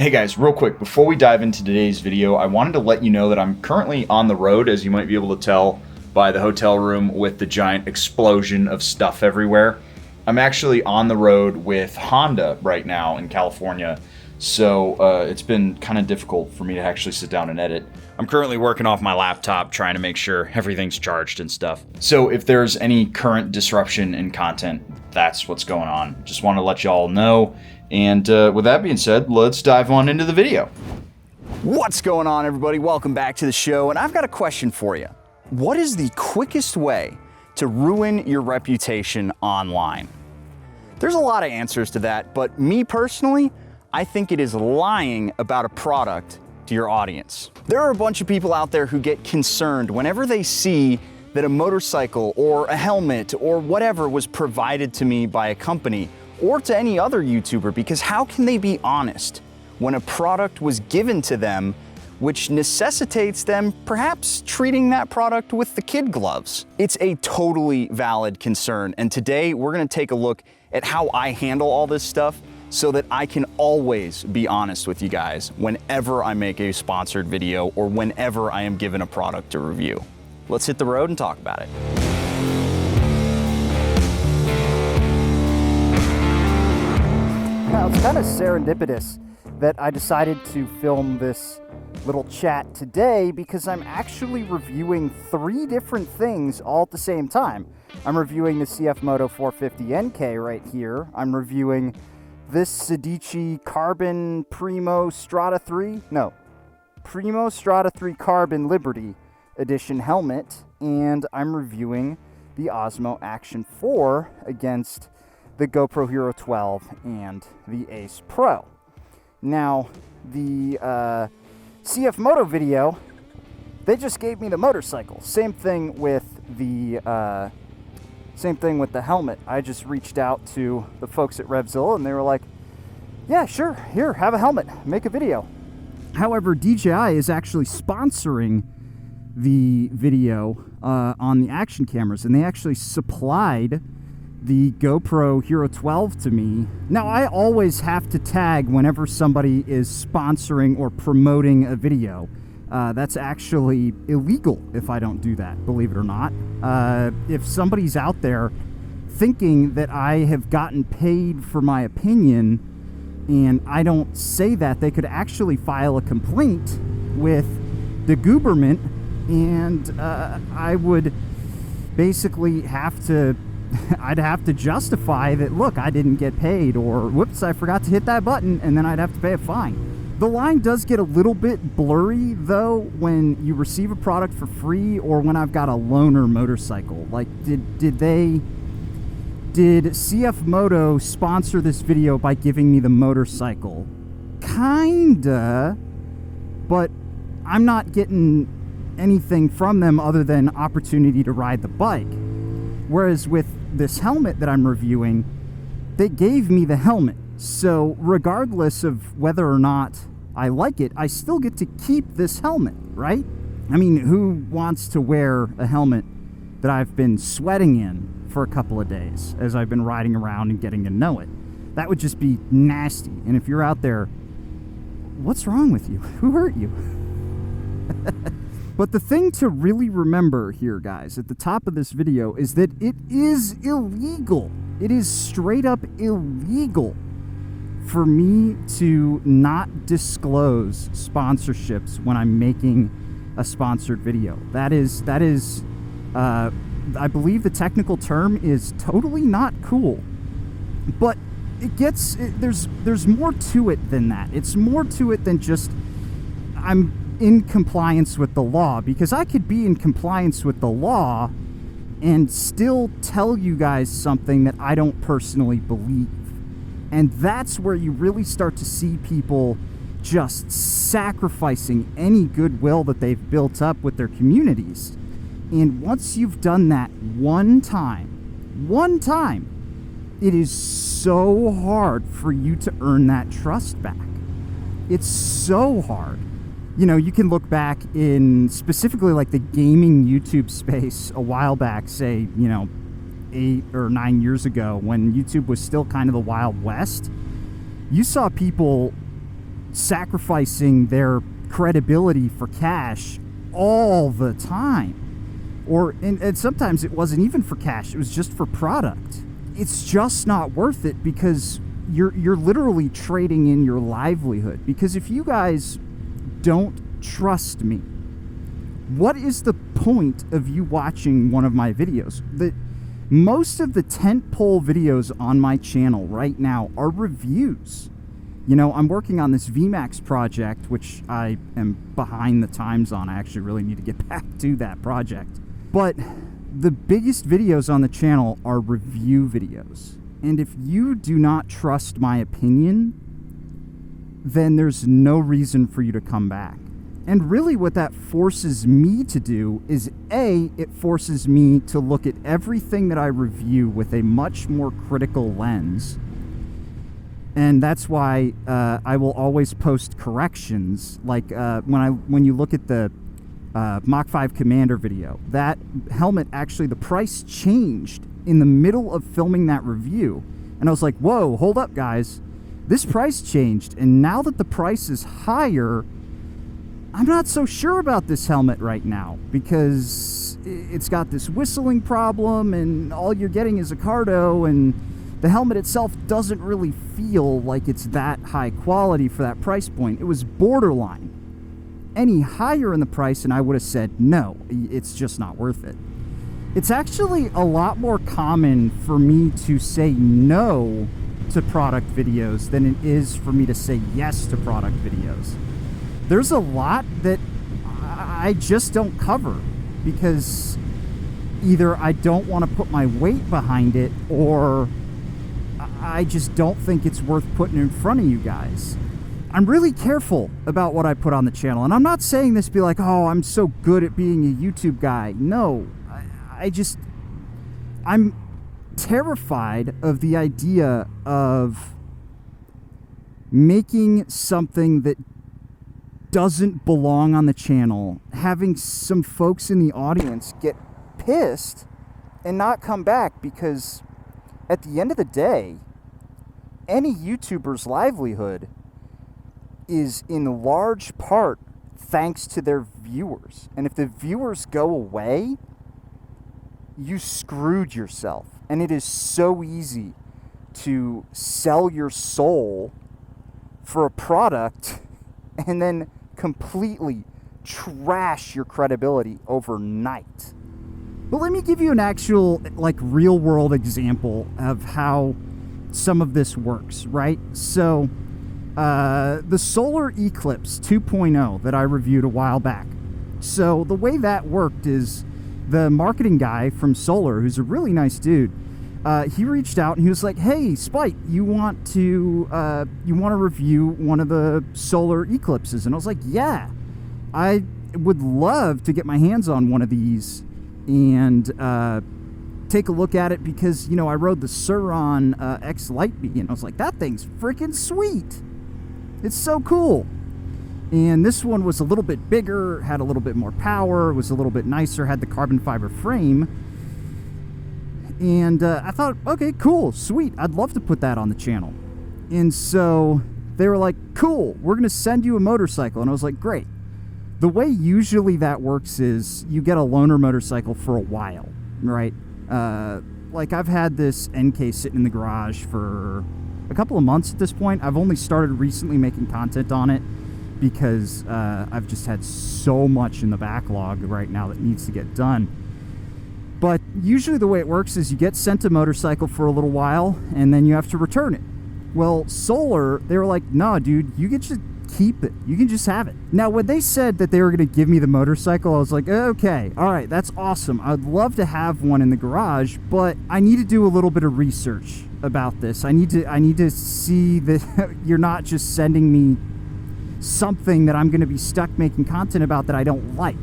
Hey guys, real quick, before we dive into today's video, I wanted to let you know that I'm currently on the road, as you might be able to tell by the hotel room with the giant explosion of stuff everywhere. I'm actually on the road with Honda right now in California, so it's been kind of difficult for me to actually sit down and edit. I'm currently working off my laptop trying to make sure everything's charged and stuff. So if there's any current disruption in content, that's what's going on. Just want to let y'all know. And with that being said, let's dive on into the video. What's going on, everybody? Welcome back to the show, and I've got a question for you. What is the quickest way to ruin your reputation online? There's a lot of answers to that, but me personally, I think it is lying about a product to your audience. There are a bunch of people out there who get concerned whenever they see that a motorcycle or a helmet or whatever was provided to me by a company or to any other YouTuber, because how can they be honest when a product was given to them which necessitates them perhaps treating that product with the kid gloves? It's a totally valid concern, and today we're gonna take a look at how I handle all this stuff so that I can always be honest with you guys whenever I make a sponsored video or whenever I am given a product to review. Let's hit the road and talk about it. Now, it's kind of serendipitous that I decided to film this little chat today because I'm actually reviewing 3 different things all at the same time. I'm reviewing the CF Moto 450 NK right here. I'm reviewing this Sedici Carbon Primo Strata 3 Carbon Liberty Edition helmet, and I'm reviewing the Osmo Action 4 against the GoPro Hero 12 and the Ace Pro. Now, the CF Moto video, they just gave me the motorcycle. Same thing with the helmet. I just reached out to the folks at Revzilla and they were like, yeah, sure, here, have a helmet, make a video. However, DJI is actually sponsoring the video on the action cameras, and they actually supplied the GoPro Hero 12 to me. Now, I always have to tag whenever somebody is sponsoring or promoting a video. That's actually illegal if I don't do that, believe it or not. If somebody's out there thinking that I have gotten paid for my opinion and I don't say that, they could actually file a complaint with the government, and I would basically have to I'd have to justify that, look, I didn't get paid, or whoops, I forgot to hit that button, and then I'd have to pay a fine. The line does get a little bit blurry, though, when you receive a product for free or when I've got a loaner motorcycle. Like, did CF Moto sponsor this video by giving me the motorcycle? Kinda, but I'm not getting anything from them other than opportunity to ride the bike. Whereas with this helmet that I'm reviewing, they gave me the helmet. So regardless of whether or not I like it, I still get to keep this helmet, right? I mean, who wants to wear a helmet that I've been sweating in for a couple of days as I've been riding around and getting to know it? That would just be nasty. And if you're out there, what's wrong with you? Who hurt you? But the thing to really remember here, guys, at the top of this video is that it is illegal. It is straight up illegal for me to not disclose sponsorships when I'm making a sponsored video. That is, I believe the technical term is totally not cool. But there's more to it than that. It's more to it than just I'm in compliance with the law, because I could be in compliance with the law and still tell you guys something that I don't personally believe. And that's where you really start to see people just sacrificing any goodwill that they've built up with their communities. And once you've done that one time, it is so hard for you to earn that trust back. It's so hard. You know, you can look back in specifically like the gaming YouTube space a while back, say, 8 or 9 years ago, when YouTube was still kind of the Wild West. You saw people sacrificing their credibility for cash all the time. And sometimes it wasn't even for cash, it was just for product. It's just not worth it, because you're literally trading in your livelihood. Because if you guys don't trust me, what is the point of you watching one of my videos? Most of the tentpole videos on my channel right now are reviews. You know, I'm working on this VMAX project, which I am behind the times on. I actually really need to get back to that project. But the biggest videos on the channel are review videos. And if you do not trust my opinion, then there's no reason for you to come back. And really what that forces me to do is, A, it forces me to look at everything that I review with a much more critical lens. And that's why I will always post corrections. Like when you look at the Mach 5 Commander video, that helmet, actually the price changed in the middle of filming that review. And I was like, whoa, hold up guys. This price changed, and now that the price is higher, I'm not so sure about this helmet right now, because it's got this whistling problem and all you're getting is a cardo, and the helmet itself doesn't really feel like it's that high quality for that price point. It was borderline. Any higher in the price and I would have said no, it's just not worth it. It's actually a lot more common for me to say no to product videos than it is for me to say yes to product videos. There's a lot that I just don't cover because either I don't want to put my weight behind it, or I just don't think it's worth putting in front of you guys. I'm really careful about what I put on the channel, and I'm not saying this to be like, oh, I'm so good at being a YouTube guy. No, I'm terrified of the idea of making something that doesn't belong on the channel, having some folks in the audience get pissed and not come back, because at the end of the day, any YouTuber's livelihood is in large part thanks to their viewers. And if the viewers go away, you screwed yourself. And it is so easy to sell your soul for a product and then completely trash your credibility overnight. But let me give you an actual, like, real world example of how some of this works, right? So the Solar Eclipse 2.0 that I reviewed a while back. So the way that worked is the marketing guy from Solar, who's a really nice dude, he reached out and he was like, hey, Spike, you want to review one of the Solar Eclipses? And I was like, yeah, I would love to get my hands on one of these and take a look at it, because, you know, I rode the Sur-Ron X Lightbee, and I was like, that thing's freaking sweet. It's so cool. And this one was a little bit bigger, had a little bit more power, was a little bit nicer, had the carbon fiber frame. And I thought, okay, cool, sweet. I'd love to put that on the channel. And so they were like, cool, we're going to send you a motorcycle. And I was like, great. The way usually that works is you get a loaner motorcycle for a while, right? Like, I've had this NK sitting in the garage for a couple of months at this point. I've only started recently making content on it because I've just had so much in the backlog right now that needs to get done. But usually the way it works is you get sent a motorcycle for a little while and then you have to return it. Well, Solar, they were like, no, dude, you can just keep it. You can just have it. Now, when they said that they were going to give me the motorcycle, I was like, okay, all right, that's awesome. I'd love to have one in the garage, but I need to do a little bit of research about this. I need to see that you're not just sending me something that I'm going to be stuck making content about that I don't like.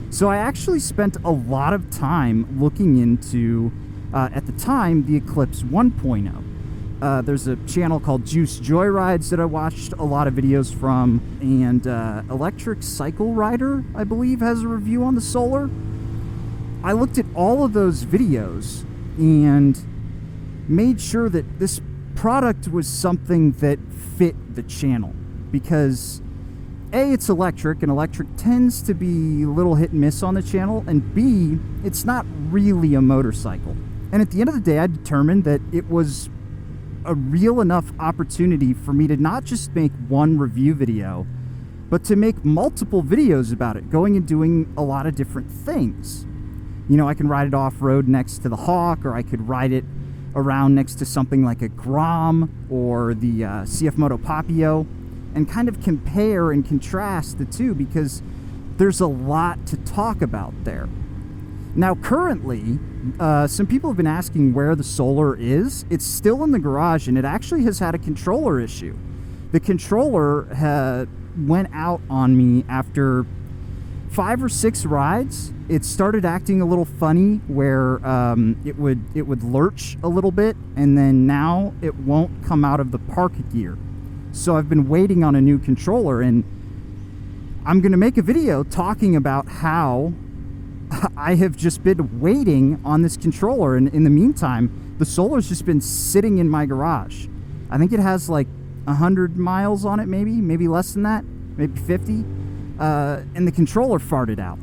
So I actually spent a lot of time looking into, at the time, the Eclipse 1.0. There's a channel called Juice Joyrides that I watched a lot of videos from, and Electric Cycle Rider, I believe, has a review on the Solar. I looked at all of those videos and made sure that this product was something that fit the channel, because A, it's electric, and electric tends to be a little hit and miss on the channel, and B, it's not really a motorcycle. And at the end of the day, I determined that it was a real enough opportunity for me to not just make one review video, but to make multiple videos about it, going and doing a lot of different things. You know, I can ride it off-road next to the Hawk, or I could ride it around next to something like a Grom or the CF Moto Papio, and kind of compare and contrast the two, because there's a lot to talk about there. Now, currently, some people have been asking where the Solar is. It's still in the garage, and it actually has had a controller issue. The controller went out on me after 5 or 6 rides. It started acting a little funny, where it would lurch a little bit, and then now it won't come out of the park gear. So I've been waiting on a new controller, and I'm going to make a video talking about how I have just been waiting on this controller, and in the meantime, the Solar's just been sitting in my garage. I think it has like 100 miles on it, maybe less than that, maybe 50, and the controller farted out.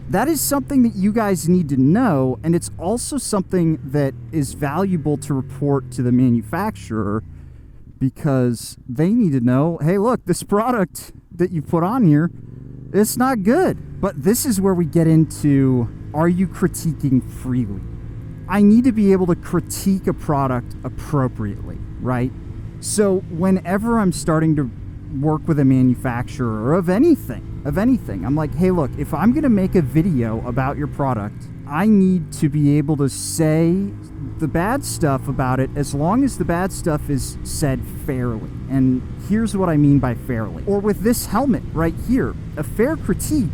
That is something that you guys need to know, and it's also something that is valuable to report to the manufacturer, because they need to know, hey, look, this product that you put on here, it's not good. But this is where we get into, are you critiquing freely? I need to be able to critique a product appropriately, right? So whenever I'm starting to work with a manufacturer of anything, I'm like, hey, look, if I'm going to make a video about your product, I need to be able to say the bad stuff about it, as long as the bad stuff is said fairly. And here's what I mean by fairly. Or with this helmet right here, a fair critique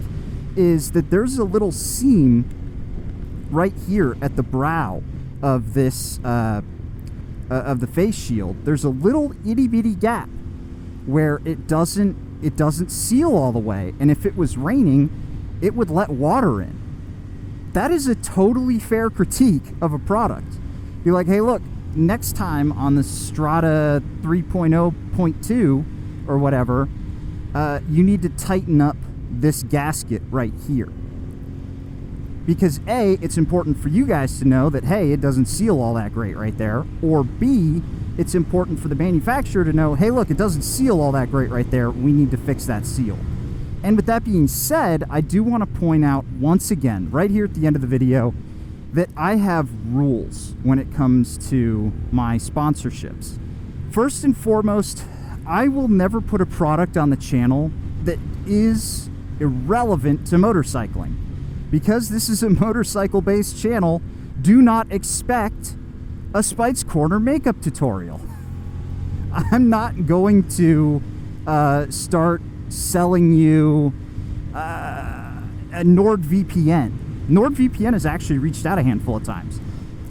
is that there's a little seam right here at the brow of this of the face shield. There's a little itty bitty gap where it doesn't seal all the way, and if it was raining, it would let water in. That is a totally fair critique of a product. Be like, hey, look, next time on the Strata 3.0.2 or whatever, you need to tighten up this gasket right here. Because A, it's important for you guys to know that, hey, it doesn't seal all that great right there. Or B, it's important for the manufacturer to know, hey, look, it doesn't seal all that great right there. We need to fix that seal. And with that being said, I do want to point out once again, right here at the end of the video, that I have rules when it comes to my sponsorships. First and foremost, I will never put a product on the channel that is irrelevant to motorcycling. Because this is a motorcycle-based channel, do not expect a Spike's Corner makeup tutorial. I'm not going to start selling you a NordVPN. NordVPN has actually reached out a handful of times.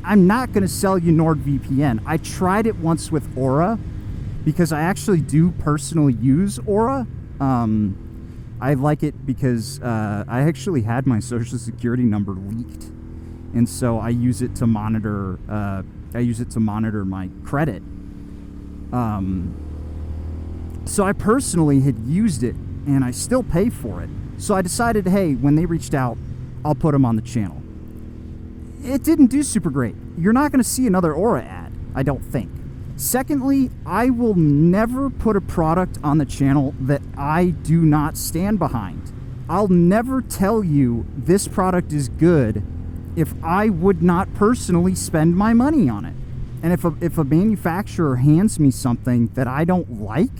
I'm not going to sell you NordVPN. I tried it once with Aura, because I actually do personally use Aura. I like it because I actually had my social security number leaked, and so I use it to monitor. My credit. So I personally had used it, and I still pay for it. So I decided, hey, when they reached out, I'll put them on the channel. It didn't do super great. You're not going to see another Aura ad, I don't think. Secondly, I will never put a product on the channel that I do not stand behind. I'll never tell you this product is good if I would not personally spend my money on it. And if a manufacturer hands me something that I don't like,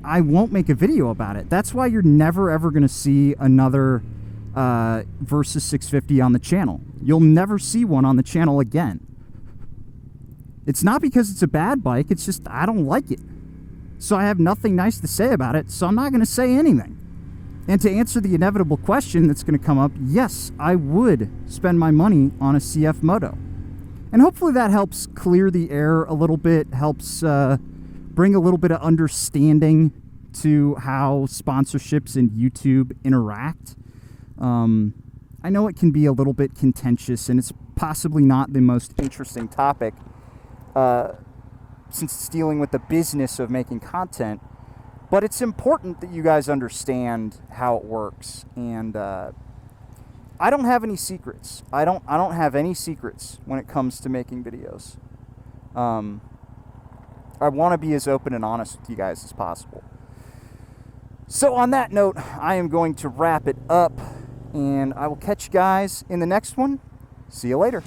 I won't make a video about it. That's why you're never ever going to see another Versus 650 on the channel. You'll never see one on the channel again. It's not because it's a bad bike, it's just I don't like it. So I have nothing nice to say about it, so I'm not going to say anything. And to answer the inevitable question that's going to come up, yes, I would spend my money on a CF Moto. And hopefully that helps clear the air a little bit, helps bring a little bit of understanding to how sponsorships and YouTube interact. I know it can be a little bit contentious, and it's possibly not the most interesting topic, since it's dealing with the business of making content. But it's important that you guys understand how it works. And I don't have any secrets. I don't have any secrets when it comes to making videos. I want to be as open and honest with you guys as possible. So on that note, I am going to wrap it up, and I will catch you guys in the next one. See you later.